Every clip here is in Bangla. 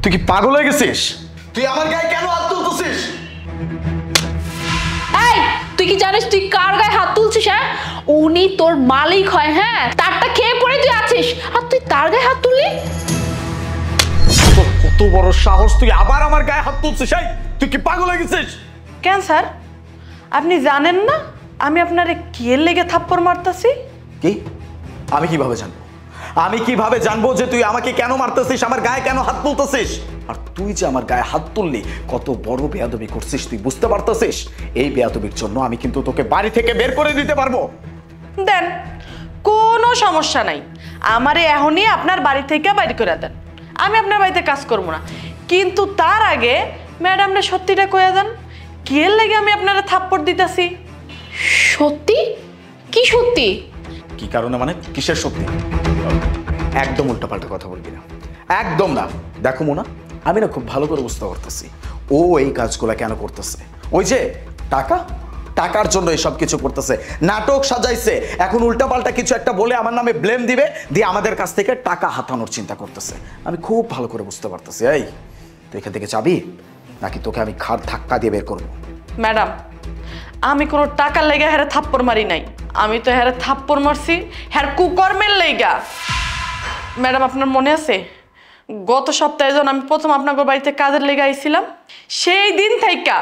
তুই কি পাগল হয়ে গেছিস? তুই আমার গায়ে কেন হাত তুলতেছিস? এই তুই কি জানিস তুই কার গায়ে হাত তুলছিস? হ্যাঁ, উনি তোর মালিক হয়। হ্যাঁ, তারটা খেয়ে পড়ে তুই আছিস আর তুই তার গায়ে হাত তুললি? তোর কত বড় সাহস, তুই আবার আমার গায়ে হাত তুলছিস? তুই কি পাগল হয়ে গেছিস? কেন স্যার, আপনি জানেন না আমি আপনারে কি লেগে থাপ্পড় মারতাছি? কি? আমি কিভাবে জানবো? আমি কিভাবে জানবো যে তুই আমাকে কেন মারতেছিস, আমার গায়ে কেন হাত তুলতেছিস? আর তুই যে আমার গায়ে হাত তুললি, কত বড় বেয়াদবি করছিস তুই বুঝতে পারতেছিস? এই বেয়াদবির জন্য আমি কিন্তু তোকে বাড়ি থেকে বের করে দিতে পারবো। দেন, কোনো সমস্যা নাই, আমারে এখনই আপনার বাড়ি থেকে বাইর করে দেন, আমি আপনার বাড়িতে কাজ করবো না। কিন্তু তার আগে ম্যাডামরা সত্যিটা কয়ে দেন, কি লেগে আমি আপনারা থাপ্পড় দিতেছি? সত্যি? কি সত্যি? কি কারণে মানে? কিসের সত্যি? একদম উল্টাপাল্টা কথা বলবি না, একদম না। দেখো মোনা, আমি না খুব ভালো করে বুঝতে পারতেছি ও এই কাজগুলো কেন করতেছে। ওই যে টাকা, টাকার জন্য এসব কিছু করতেছে, নাটক সাজাইছে, এখন উল্টাপাল্টা কিছু একটা বলে আমার নামে ব্লেম দিবে, দিয়ে আমাদের কাছ থেকে টাকা হাতানোর চিন্তা করতেছে। আমি খুব ভালো করে বুঝতে পারতেছি। এই তুই এখান থেকে যাবি নাকি তোকে আমি ঘাড় ধাক্কা দিয়ে বের করবো? ম্যাডাম, আমি কোনো টাকার লেগে হ্যারে থাপ্পড় মারি নাই, আমি তো হ্যারে থাপ্পড় মারছি হ্যার কুকর্মের লেগা। ম্যাডাম, আপনার মনে আছে গত সপ্তাহে যখন আমি প্রথম আপনার বাড়িতে কাজের লেগে আইছিলাম, সেই দিন থেকে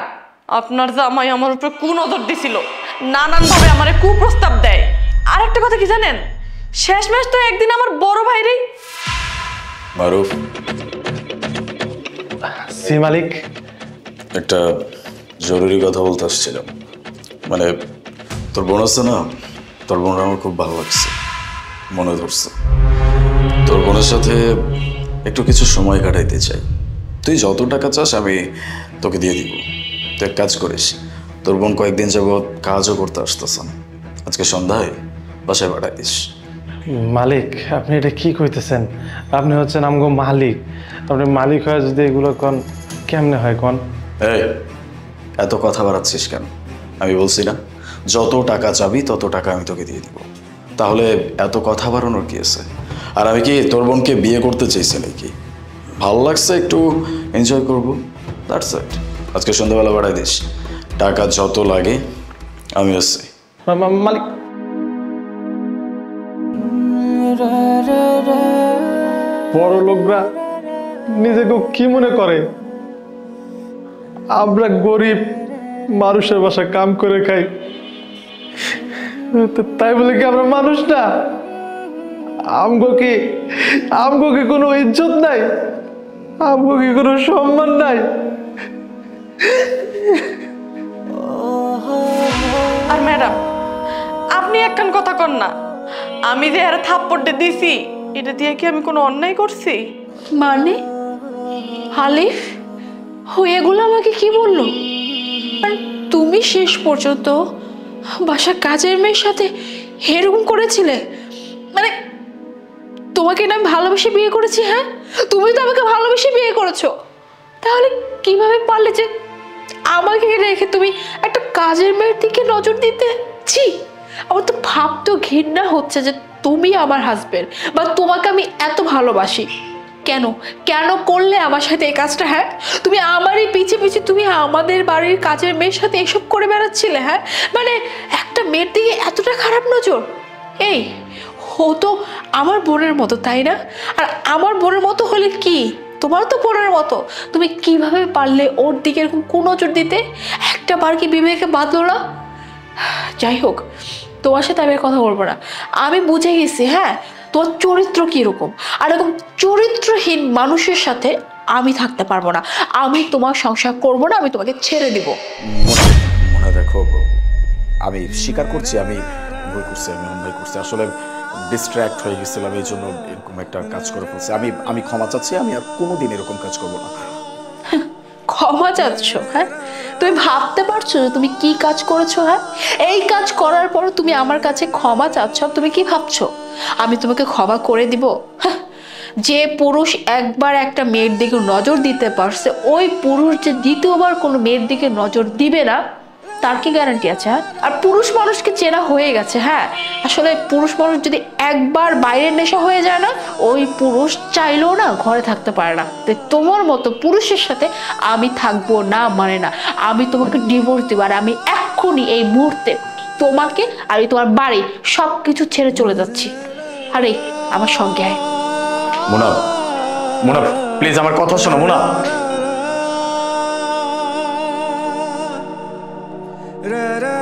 আপনার জামাই আমার উপরে কুনজর দিছিল, নানানভাবে আমার কুপ্রস্তাব দেয়। আর একটা কথা কি জানেন, শেষমেশ তো একদিন আমার বড় ভাইরেই মারুফ, সি মালিক, একটা জরুরি কথা বলতে আসছিলাম। মানে তোর বোন আছে না, তোর বোন আমার খুব ভালো লাগছে, মনে ধরছে। তোর বোনের সাথে একটু কিছু সময় কাটাইতে চাই। তুই যত টাকা চাস আমি তোকে দিয়ে দিব। তুই এক কাজ করিস, তোর বোন কয়েকদিন যাবৎ কাজও করতে আসতেছে না, আজকে সন্ধ্যায় বাসায় পাঠাই দিস। মালিক আপনি এটা কি কইতেছেন? আপনি হচ্ছেন আমগো মালিক, আপনি মালিক হয়ে যদি এগুলো কন কেমনে হয় কন? এই এত কথা বাড়াচ্ছিস কেন? আমি বলছি না যত টাকা চাবি তত টাকা আমি তোকে দিয়ে দিব, তাহলে এত কথা বাড়ানোর কি আছে? আর আমি কি তোর বোনকে বিয়ে করতে চাইছি নাকি? ভালো লাগছে, একটু এনজয় করবো, দ্যাটস ইট। আজকে সন্ধ্যাবেলা বাড়াই দিস, টাকা যত লাগে আমি আসছি। মালিক বড় লোকরা নিজেকে কি মনে করে? আমরা গরিব মানুষের বাসায় কাম করে খাই, তাই বলে কি আমরা মানুষ না? আমগো কি কোনো ইজ্জত নাই? আমগো কি কোনো সম্মান নাই? আর ম্যাডাম, আপনি একখান কথা কন না, আমি যে হ্যারে থাপ্পড়টা দিছি এটা দিয়ে কি আমি কোনো অন্যায় করছি? মানে হালিফ এগুলো আমাকে কি বললো? আর তুমি শেষ পর্যন্ত বাসা কাজের মেয়ের সাথে এরকম করেছিলে? মানে তোমাকে না আমি ভালোবেসে বিয়ে করেছি? হ্যাঁ, তুমি তো আমাকে ভালোবেসে বিয়ে করেছো, তাহলে কিভাবে পারলে যে আমাকে রেখে তুমি একটা কাজের মেয়ের দিকে নজর দিতে? ছি, আমার তো ভাবতেও ঘৃণা হচ্ছে যে তুমি আমার হাজবেন্ড বা তোমাকে আমি এত ভালোবাসি। কেন কেন করলে আমার সাথে এই কাজটা? হ্যাঁ, তুমি আমারই পিছে পিছে তুমি আমাদের বাড়ির কাজের মেয়ের সাথে এসব করে বেড়াচ্ছিলে? হ্যাঁ, মানে একটা মেয়ের দিকে এতটা খারাপ নজর? এই ও তো আমার বোনের মতো, তাই না? আর আমার বোনের মতো হলে কি তোমার তো বোনের মতো, তুমি কিভাবে পারলে ওর দিকে এরকম কোন নজর দিতে? একটা বার কি বিবেকে বাঁধলো না? যাই হোক, তোমার সাথে আমি কথা বলবো না, আমি বুঝে গেছি। হ্যাঁ, তোমার চরিত্র কিরকম, আর এরকম চরিত্রহীন মানুষের সাথে আমি থাকতে পারবো না। আমি তোমার সংসার করবো না, আমি তোমাকে ছেড়ে দিব। মনে দেখো, আমি স্বীকার করছি আমি ভুল করছি, আমি অন্যায় করছি, আসলে ডিস্ট্র্যাক্ট হয়ে গেছিলাম, এই জন্য এরকম একটা কাজ করে ফেলছি। আমি ক্ষমা চাচ্ছি, আমি আর কোনোদিন এরকম কাজ করবো না। ক্ষমা চাচ্ছ? হ্যাঁ, তুমি ভাবতে পারছো যে তুমি কি কাজ করেছো? হ্যাঁ, এই কাজ করার পর তুমি আমার কাছে ক্ষমা চাচ্ছ, তুমি কি ভাবছো আমি তোমাকে ক্ষমা করে দিব? যে পুরুষ একবার একটা মেয়ের দিকে নজর দিতে পারছে, ওই পুরুষ যে দ্বিতীয়বার কোনো মেয়ের দিকে নজর দিবে না, তার কি গ্যারান্টি আছে? হ্যাঁ, আর পুরুষ মানুষকে চেনা হয়ে গেছে। হ্যাঁ, আসলে পুরুষ মানুষ যদি একবার বাইরের নেশা হয়ে যায় না, ওই পুরুষ চাইলেও না ঘরে থাকতে পারে না। তাই তোমার মতো পুরুষের সাথে আমি থাকবো না মানে না, আমি তোমাকে ডিভোর্স দিব। আর আমি এক্ষুনি এই মুহূর্তে তোমাকে আর তোমার বাড়ি সবকিছু ছেড়ে চলে যাচ্ছি। আরে আমার সঙ্গে আয়। মোনা, মোনা প্লিজ আমার কথা শোনো মোনা। ra ra